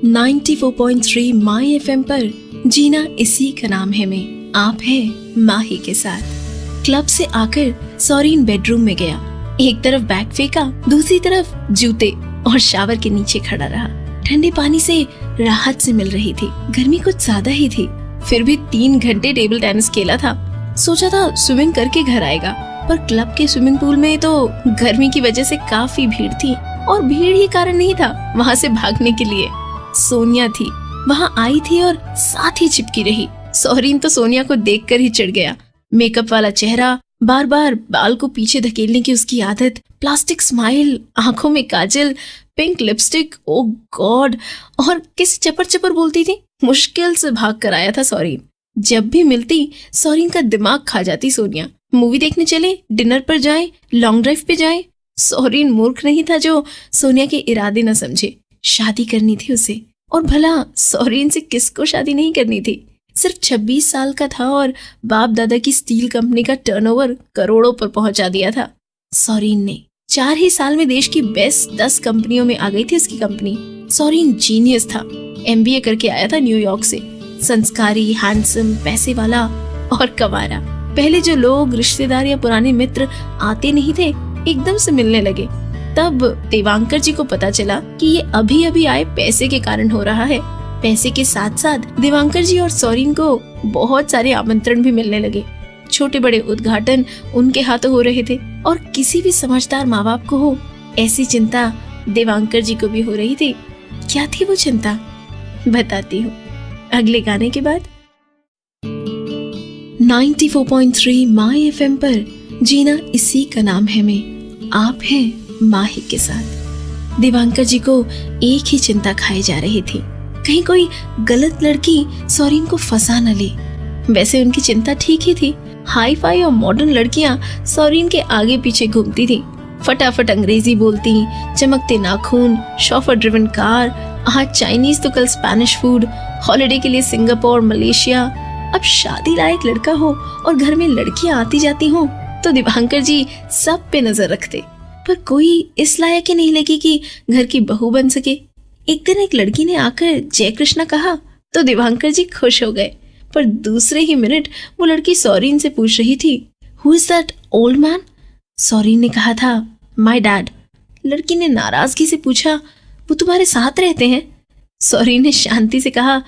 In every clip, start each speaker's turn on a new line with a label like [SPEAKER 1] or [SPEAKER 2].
[SPEAKER 1] 94.3 माई FM पर जीना इसी का नाम है में आप हैं माही के साथ। क्लब से आकर सौरीन बेडरूम में गया। एक तरफ बैग फेंका, दूसरी तरफ जूते और शावर के नीचे खड़ा रहा। ठंडे पानी से राहत से मिल रही थी। गर्मी कुछ ज्यादा ही थी, फिर भी 3 घंटे टेबल टेनिस खेला था। सोचा था स्विमिंग करके घर आएगा, पर क्लब के स्विमिंग पूल में तो गर्मी की वजह से काफी भीड़ थी और भीड़ ही कारण नहीं था वहाँ से भागने के लिए। सोनिया थी, वहाँ आई थी और साथ ही चिपकी रही। सौरीन तो सोनिया को देखकर ही चिढ़ गया। मेकअप वाला चेहरा, बार बार बाल को पीछे धकेलने की उसकी आदत, प्लास्टिक स्माइल, आंखों में काजल, पिंक लिपस्टिक, ओ गॉड, और किसी चपर चपर बोलती थी। मुश्किल से भाग कर आया था सौरीन। जब भी मिलती सौरीन का दिमाग खा जाती सोनिया। मूवी देखने चले, डिनर पर जाएं, लॉन्ग ड्राइव पे जाएं। सौरीन मूर्ख नहीं था जो सोनिया के इरादे न समझे। शादी करनी थी उसे, और भला सौरीन से किसको शादी नहीं करनी थी। सिर्फ 26 साल का था और बाप दादा की स्टील कंपनी का टर्नओवर करोड़ों पर पहुंचा दिया था। सौरीन ने 4 ही साल में देश की बेस्ट 10 कंपनियों में आ गई थी उसकी कंपनी। सौरीन जीनियस था। MBA करके आया था न्यूयॉर्क से। संस्कारी, हैंडसम, पैसे वाला और कवारा। पहले जो लोग, रिश्तेदार या पुराने मित्र आते नहीं थे, एकदम से मिलने लगे। तब देवांकर जी को पता चला कि ये अभी अभी आए पैसे के कारण हो रहा है। पैसे के साथ साथ देवांकर जी और सौरीन को बहुत सारे आमंत्रण भी मिलने लगे। छोटे बड़े उद्घाटन उनके हाथों हो रहे थे, और किसी भी समझदार माँ बाप को हो ऐसी चिंता देवांकर जी को भी हो रही थी। क्या थी वो चिंता, बताती हूँ अगले गाने के बाद। 94.3 माई एफएम पर जीना इसी का नाम है में आप हैं माही के साथ। देवांकर जी को एक ही चिंता खाई जा रही थी, कहीं कोई गलत लड़की सौरीन को फंसा न ले। वैसे उनकी चिंता ठीक ही थी। हाई फाई और मॉडर्न लड़कियां सौरीन के आगे पीछे घूमती थी। फटाफट अंग्रेजी बोलती, चमकते नाखून, शॉफर ड्रिवन कार, आज चाइनीज तो कल स्पेनिश फूड, हॉलिडे के लिए सिंगापुर, मलेशिया। अब शादी लायक लड़का हो और घर में लड़कियां आती जाती हो तो देवांकर जी सब पे नजर रखते, पर कोई इस लायक ही नहीं लगी कि घर की बहू बन सके। एक दिन एक लड़की ने आकर जय कृष्णा कहा तो देवांकर जी खुश हो गए, पर दूसरे ही मिनट वो लड़की सौरीन से पूछ रही थी, who is that old man? Saurin ने कहा था, माय डैड। लड़की ने नाराजगी से पूछा, वो तुम्हारे साथ रहते हैं? सौरीन ने शांति से कहा,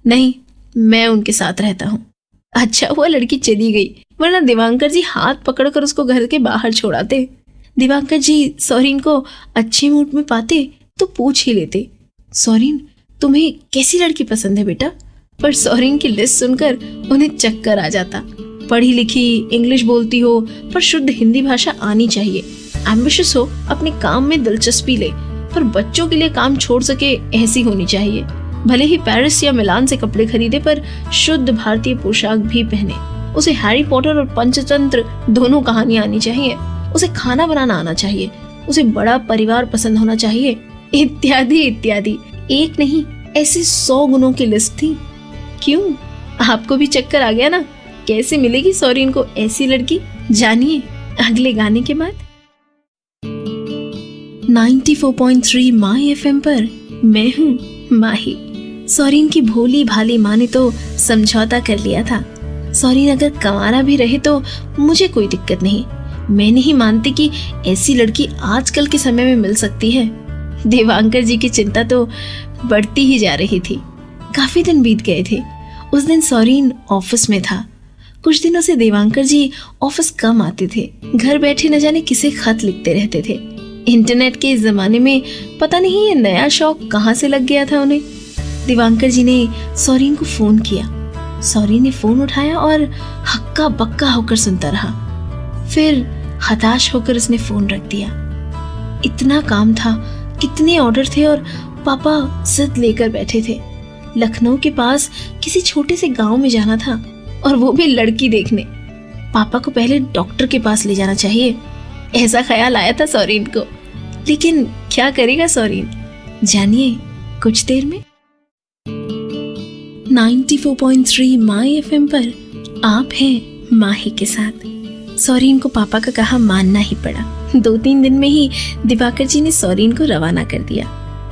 [SPEAKER 1] नहीं, मैं उनके साथ रहता हूँ। अच्छा हुआ लड़की चली गई, वरना देवांकर जी हाथ पकड़कर उसको घर के बाहर छोड़ाते। देवांकर जी सौरीन को अच्छे मूड में पाते तो पूछ ही लेते, सौरीन तुम्हें कैसी लड़की पसंद है बेटा? पर सौरीन की लिस्ट सुनकर उन्हें चक्कर आ जाता। पढ़ी लिखी, इंग्लिश बोलती हो, पर शुद्ध हिंदी भाषा आनी चाहिए। एम्बिशियस हो, अपने काम में दिलचस्पी ले, पर बच्चों के लिए काम छोड़ सके ऐसी होनी चाहिए। भले ही पेरिस या मिलान से कपड़े खरीदे, पर शुद्ध भारतीय पोशाक भी पहने। उसे हैरी पॉटर और पंचतंत्र दोनों कहानियां आनी चाहिए। उसे खाना बनाना आना चाहिए। उसे बड़ा परिवार पसंद होना चाहिए, इत्यादि इत्यादि। एक नहीं, ऐसे 100 गुणों की लिस्ट थी। क्यों, आपको भी चक्कर आ गया ना? कैसे मिलेगी सौरीन को ऐसी लड़की, जानिए अगले गाने के बाद। 94.3 माई एफएम पर मैं हूँ माही। सौरीन की भोली भाली माँ ने तो समझौता कर लिया था। सौरीन अगर कंवारा भी रहे तो मुझे कोई दिक्कत नहीं। मैं नहीं मानती कि ऐसी लड़की आजकल के समय में मिल सकती है। देवांकर जी की चिंता तो बढ़ती ही जा रही थी। काफी दिन बीत गए थे। उस दिन सौरीन ऑफिस में था। कुछ दिनों से देवांकर जी ऑफिस कम आते थे। घर बैठे न जाने किसे खत लिखते रहते थे। इंटरनेट के इस जमाने में पता नहीं ये नया शौक कहाँ से लग गया था उन्हें। देवांकर जी ने सौरीन को फोन किया। सौरीन ने फोन उठाया और हक्का बक्का होकर सुनता रहा। फिर हताश होकर उसने फोन रख दिया। इतना काम था, कितने ऑर्डर थे, और पापा जिद लेकर बैठे थे। लखनऊ के पास किसी छोटे से गांव में जाना था, और वो भी लड़की देखने। पापा को पहले डॉक्टर के पास ले जाना चाहिए, ऐसा ख्याल आया था सौरीन को। लेकिन क्या करेगा सौरीन, जानिए कुछ देर में। 94.3 माई एफएम पर आप हैं माही के साथ। सौरीन को पापा का कहा मानना ही पड़ा। 2-3 दिन में ही दिवाकर जी ने सौरीन को रवाना कर दिया।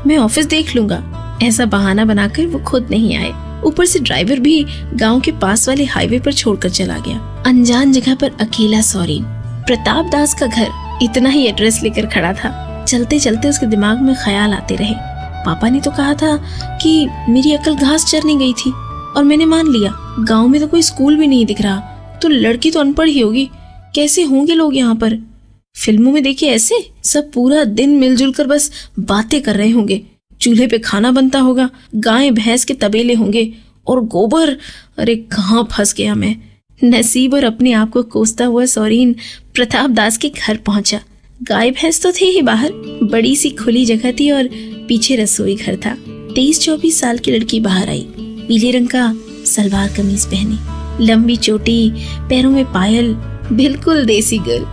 [SPEAKER 1] मैं ऑफिस देख लूंगा, ऐसा बहाना बनाकर वो खुद नहीं आए। ऊपर से ड्राइवर भी गांव के पास वाले हाईवे पर छोड़कर चला गया। अनजान जगह पर अकेला सौरीन। प्रताप दास का घर इतना ही एड्रेस लेकर खड़ा था। चलते चलते उसके दिमाग में ख्याल आते रहे। पापा ने तो कहा था कि मेरी अकल घास चरने गई थी और मैंने मान लिया। गांव में तो कोई स्कूल भी नहीं दिख रहा, तो लड़की तो अनपढ़ ही होगी। कैसे होंगे लोग यहाँ पर? फिल्मों में देखिए ऐसे सब पूरा दिन मिलजुल कर बस बातें कर रहे होंगे। चूल्हे पे खाना बनता होगा, गाय भैंस के तबेले होंगे और गोबर। अरे कहाँ फंस गया मैं। नसीब और अपने आप को कोसता हुआ सौरीन प्रताप दास के घर पहुंचा। गाय भैंस तो थे ही बाहर, बड़ी सी खुली जगह थी और पीछे रसोई घर था। 23-24 साल की लड़की बाहर आई, पीले रंग का सलवार कमीज पहनी, लंबी चोटी, पैरों में पायल, बिल्कुल देसी गर्ल।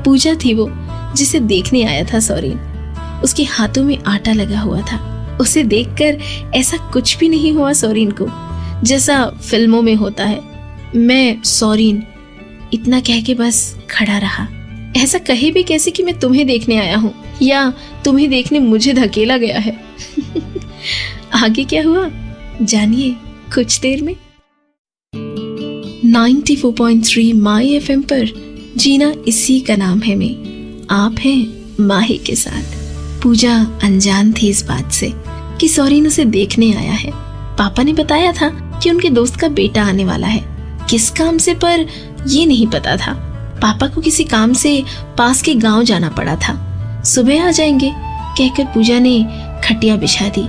[SPEAKER 1] पूजा थी वो जिसे देखने आया था सौरीन। उसके हाथों में आटा लगा हुआ था। उसे देखकर ऐसा कुछ भी नहीं हुआ सौरीन को जैसा फिल्मों में होता है। मैं सौरीन इतना कह के बस खड़ा रहा। ऐसा कहे भी कैसे कि मैं तुम्हें देखने आया हूँ या तुम्हें देखने मुझे धकेला गया है। आगे क्या हुआ जानिए कुछ देर में। 94.3 माई FM पर जीना इसी का नाम है में आप हैं माही के साथ। पूजा अनजान थी इस बात से कि सौरीन उसे देखने आया है। पापा ने बताया था कि उनके दोस्त का बेटा आने वाला है। किस काम से पर ये नहीं पता था। पापा को किसी काम से पास के गांव जाना पड़ा था। सुबह आ जाएंगे कहकर पूजा ने खटिया बिछा दी।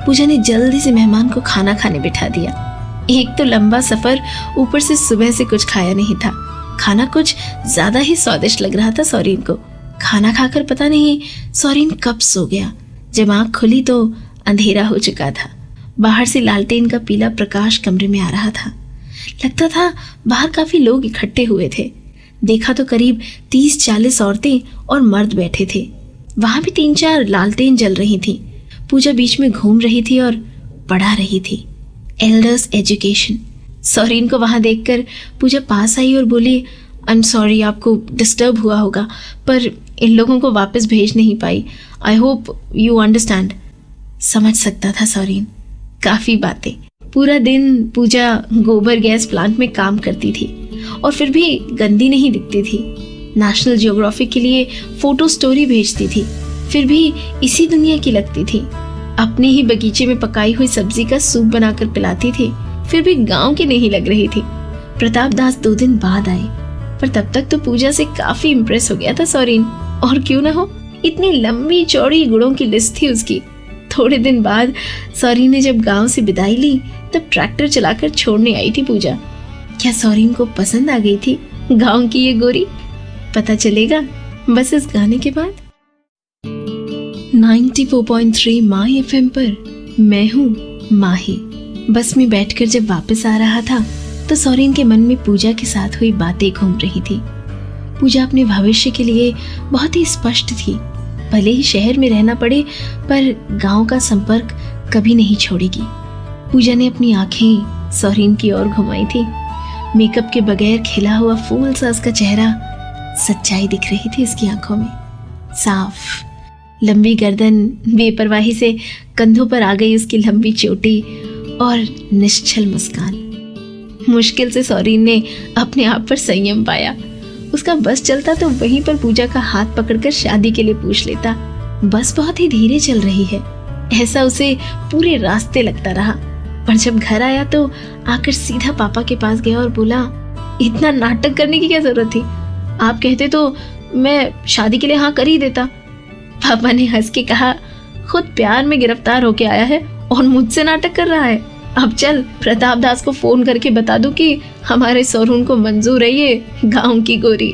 [SPEAKER 1] पूजा ने जल्दी से मेहमान को खाना खाने बिठा दिया। एक तो लंबा सफर, ऊपर से सुबह से कुछ खाया नहीं था। खाना कुछ ज्यादा ही स्वादिष्ट लग रहा था सौरीन को। खाना खाकर पता नहीं सौरीन कब सो गया। जब आंख खुली तो अंधेरा हो चुका था। बाहर से लालटेन का पीला प्रकाश कमरे में आ रहा था। लगता था बाहर काफी लोग इकट्ठे हुए थे। देखा तो करीब 30-40 औरतें और मर्द बैठे थे। वहां भी 3-4 लालटेन जल रही थी। पूजा बीच में घूम रही थी और पढ़ा रही थी एल्डर्स एजुकेशन। सौरीन को वहां देखकर पूजा पास आई और बोली, आई एम सॉरी आपको डिस्टर्ब हुआ होगा, पर इन लोगों को वापस भेज नहीं पाई। I hope you understand. समझ सकता था सौरीन काफी बातें। पूरा दिन पूजा गोबर गैस प्लांट में काम करती थी और फिर भी गंदी नहीं दिखती थी। नेशनल ज्योग्राफिक के लिए फोटो स्टोरी भेजती थी, फिर भी इसी दुनिया की लगती थी। अपने ही बगीचे में पकाई हुई सब्जी का सूप बनाकर पिलाती थी, फिर भी गांव की नहीं लग रही थी। प्रताप दास 2 दिन बाद आए, पर तब तक तो पूजा से काफी इम्प्रेस हो गया था सौरीन। और क्यों ना हो, इतनी लंबी चौड़ी गुणों की लिस्ट थी उसकी। थोड़े दिन बाद सौरीन ने जब गांव से विदाई ली तब ट्रैक्टर चलाकर छोड़ने आई थी पूजा। क्या सौरीन को पसंद आ गई थी गांव की ये गोरी? पता चलेगा बस इस गाने के बाद। 94.3 माई FM पर मैं हूँ माही। बस में बैठकर जब वापस आ रहा था तो सौरीन के मन में पूजा के साथ हुई बातें घूम रही थी। पूजा अपने भविष्य के लिए बहुत ही स्पष्ट थी। भले ही शहर में रहना पड़े पर गांव का संपर्क कभी नहीं छोड़ेगी। पूजा ने अपनी आंखें सौरीन की ओर घुमाई थी। मेकअप के बगैर खिला हुआ फूल सा उसका चेहरा, सच्चाई दिख रही थी उसकी आंखों में। साफ लंबी गर्दन, बेपरवाही से कंधों पर आ गई उसकी लंबी चोटी और निश्चल मुस्कान। मुश्किल से सौरीन ने अपने आप पर संयम पाया। उसका बस चलता तो वहीं पर पूजा का हाथ पकड़कर शादी के लिए पूछ लेता। बस बहुत ही धीरे चल रही है, ऐसा उसे पूरे रास्ते लगता रहा। पर जब घर आया तो आकर सीधा पापा के पास गया और बोला, इतना नाटक करने की क्या जरूरत थी? आप कहते तो मैं शादी के लिए हाँ कर ही देता। पापा ने हंस के कहा, खुद प्यार में गिरफ्तार होके आया है और मुझसे नाटक कर रहा है। अब चल प्रताप दास को फोन करके बता दो कि हमारे सौरून को मंजूर है ये गांव की गोरी।